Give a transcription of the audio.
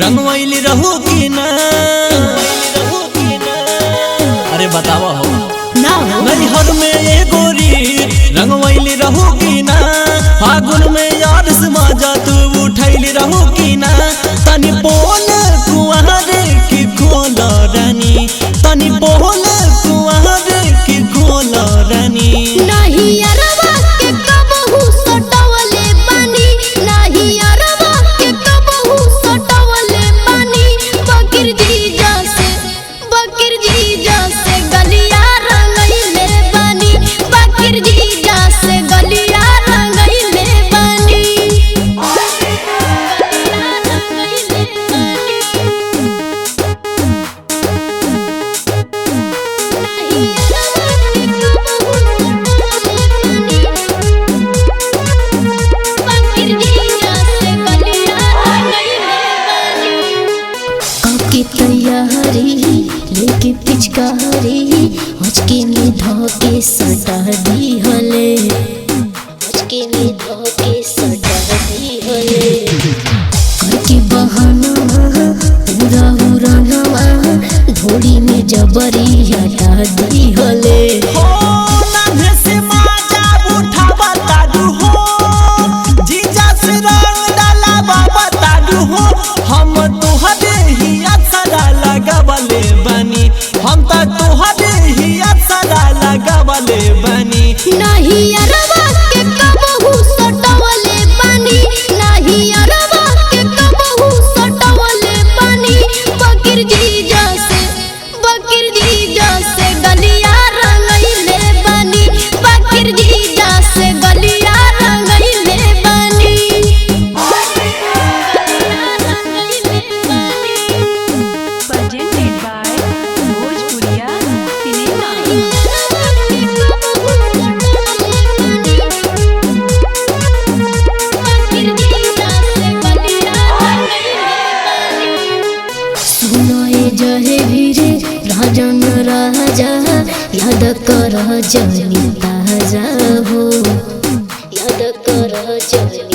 रंगवैली रहू की ना? अरे बतावा हो ना हो नैहर में ये गोरी रंगवैली रहू की ना? फागुन में यार से मजा तू उठैली रहू की ना? तनी बोल कुआरे की खोल रानी, तनी बोल कुआरे की खोल रानी। नहीं अरवा के कबहू सटवले पानी, नहीं अरवा के कबहू सटवले पानी। बकीर जीजा से गलिया रंगइले बानी, बकीर जीजा से गलिया रंगइले बानी। तैयारी लेके पिचकारी हचके में धोके सटा दी हले, हचके में धोके सटा दी हले। करके बहाना पूरा उड़ानवा धोड़ी में जबरी हटा दी हले। हम तो तुहरे ही सदा लगावले बनी। नहीं अरवा के कबहू सटवले बानी, नहीं अरवा के कबहू सटवले बानी। बकीर जीजा से गलिया रंगइले बानी, बकीर जीजा से गलिया रंगइले बानी। Presented by Bhojpuriya Cinema. सुनाए जहे वीरे राजन राजा याद कर जनी ताजा हो, याद कर जनी